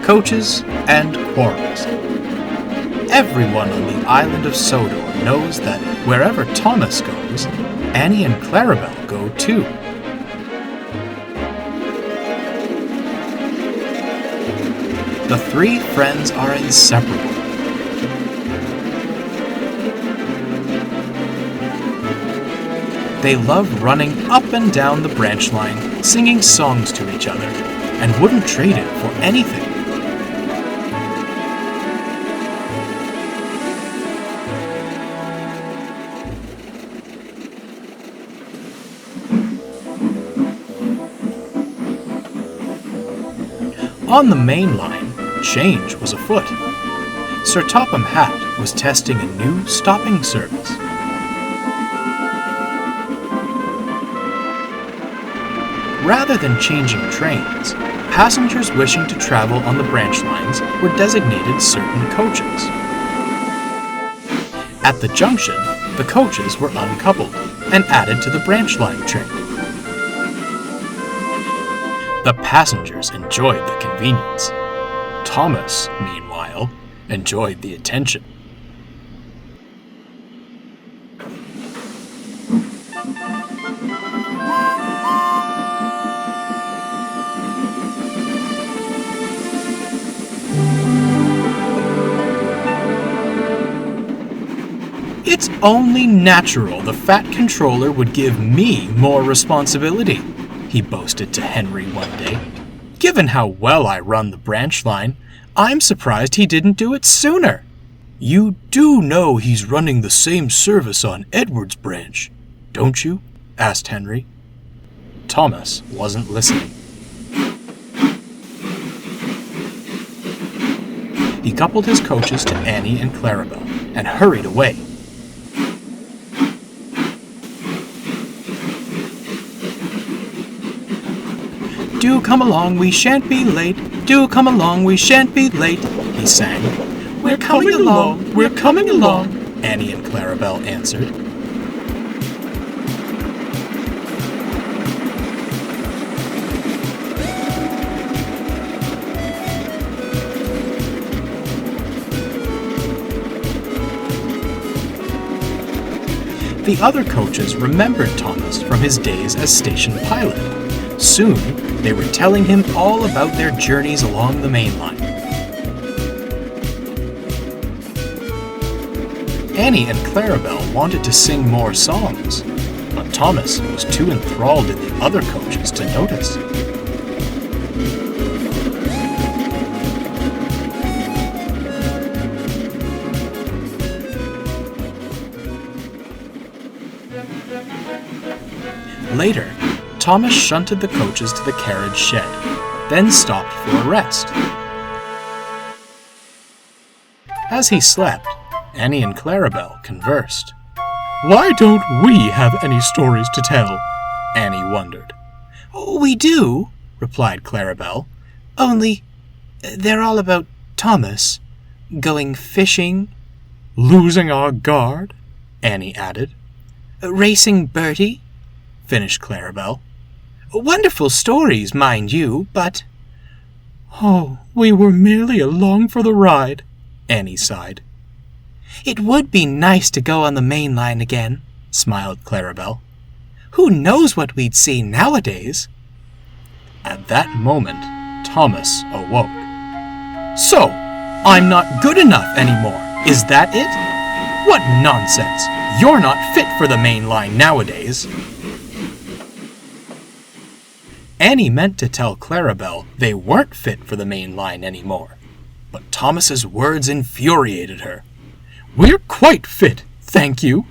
coaches, and quarrels. Everyone on the island of Sodor knows that wherever Thomas goes, Annie and Clarabelle go too. The three friends are inseparable. They love running up and down the branch line, singing songs to each other, and wouldn't trade it for anything. On the main line, change was afoot. Sir Topham Hatt was testing a new stopping service. Rather than changing trains, passengers wishing to travel on the branch lines were designated certain coaches. At the junction, the coaches were uncoupled and added to the branch line train. The passengers enjoyed the convenience. Thomas, meanwhile, enjoyed the attention. It's only natural the Fat Controller would give me more responsibility, he boasted to Henry one day. Given how well I run the branch line, I'm surprised he didn't do it sooner. You do know he's running the same service on Edwards Branch, don't you? Asked Henry. Thomas wasn't listening. He coupled his coaches to Annie and Clarabelle and hurried away. Do come along, we shan't be late. Do come along, we shan't be late, he sang. We're coming along, we're coming along, Annie and Clarabelle answered. The other coaches remembered Thomas from his days as station pilot. Soon, they were telling him all about their journeys along the main line. Annie and Clarabelle wanted to sing more songs, but Thomas was too enthralled in the other coaches to notice. Later, Thomas shunted the coaches to the carriage shed, then stopped for a rest. As he slept, Annie and Clarabelle conversed. Why don't we have any stories to tell? Annie wondered. We do, replied Clarabelle. Only they're all about Thomas. Going fishing. Losing our guard, Annie added. Racing Bertie, finished Clarabelle. Wonderful stories, mind you, but... Oh, we were merely along for the ride, Annie sighed. It would be nice to go on the main line again, smiled Clarabelle. Who knows what we'd see nowadays? At that moment, Thomas awoke. So, I'm not good enough anymore, is that it? What nonsense! You're not fit for the main line nowadays. Annie meant to tell Clarabelle they weren't fit for the main line anymore, but Thomas's words infuriated her. We're quite fit, thank you.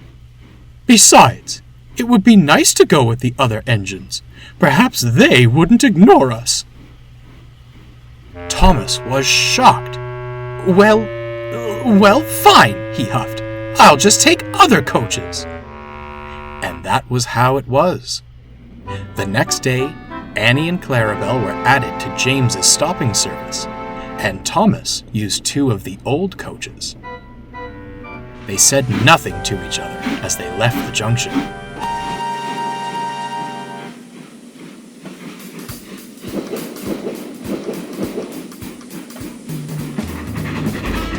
Besides, it would be nice to go with the other engines. Perhaps they wouldn't ignore us. Thomas was shocked. Well, fine, he huffed. I'll just take other coaches. And that was how it was. The next day, Annie and Clarabelle were added to James's stopping service, and Thomas used two of the old coaches. They said nothing to each other as they left the junction.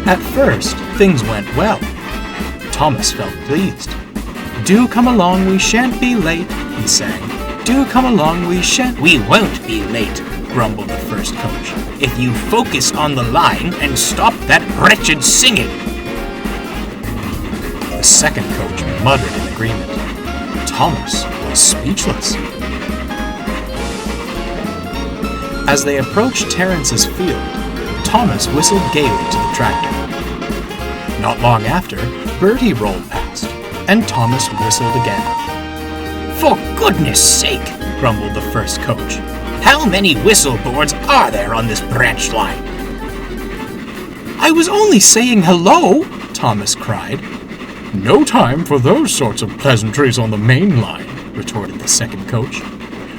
At first, things went well. Thomas felt pleased. "Do come along, we shan't be late," he sang. "Do come along, we shan't—" "We won't be late," grumbled the first coach, "if you focus on the line and stop that wretched singing." The second coach muttered in agreement. Thomas was speechless. As they approached Terrence's field, Thomas whistled gaily to the tractor. Not long after, Bertie rolled past, and Thomas whistled again. "For goodness sake," grumbled the first coach, "how many whistle boards are there on this branch line?" "I was only saying hello," Thomas cried. "No time for those sorts of pleasantries on the main line," retorted the second coach.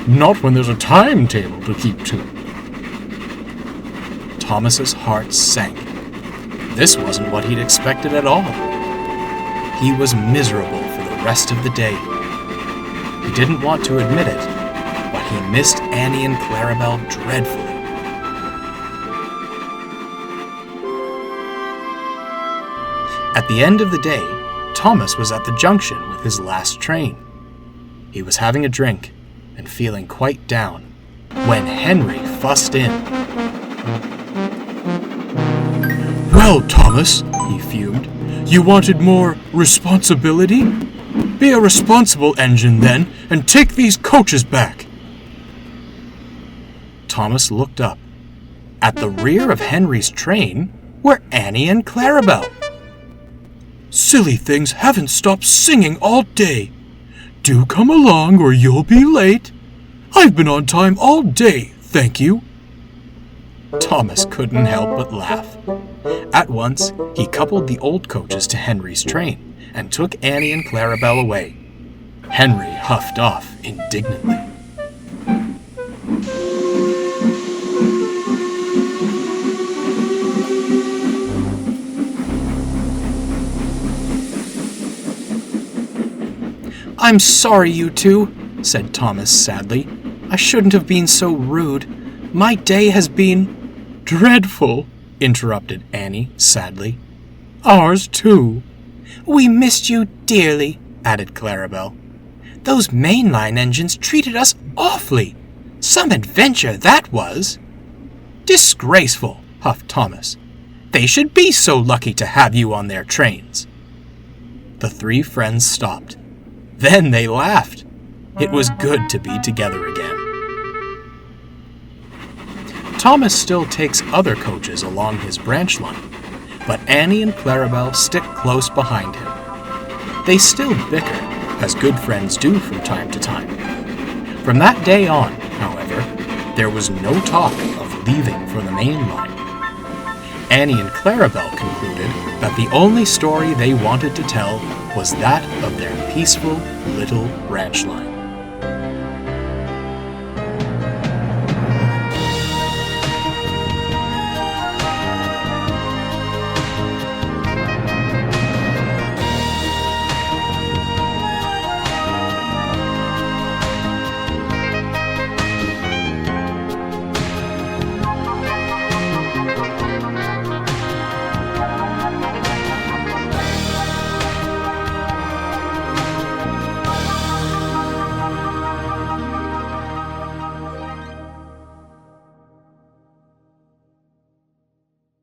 "Not when there's a timetable to keep to." Thomas's heart sank. This wasn't what he'd expected at all. He was miserable for the rest of the day. He didn't want to admit it, but he missed Annie and Clarabelle dreadfully. At the end of the day, Thomas was at the junction with his last train. He was having a drink and feeling quite down when Henry fussed in. "Well, Thomas," he fumed, "you wanted more responsibility? Be a responsible engine, then, and take these coaches back." Thomas looked up. At the rear of Henry's train were Annie and Clarabelle. "Silly things haven't stopped singing all day. Do come along or you'll be late. I've been on time all day, thank you." Thomas couldn't help but laugh. At once, he coupled the old coaches to Henry's train and took Annie and Clarabelle away. Henry huffed off indignantly. "I'm sorry, you two," said Thomas sadly. "I shouldn't have been so rude. My day has been—" "Dreadful," interrupted Annie sadly. "Ours too." "We missed you dearly," added Clarabelle. "Those mainline engines treated us awfully. Some adventure that was." "Disgraceful," huffed Thomas. "They should be so lucky to have you on their trains." The three friends stopped. Then they laughed. It was good to be together again. Thomas still takes other coaches along his branch line, but Annie and Clarabelle stick close behind him. They still bicker, as good friends do from time to time. From that day on, however, there was no talk of leaving for the main line. Annie and Clarabelle concluded that the only story they wanted to tell was that of their peaceful little branch line.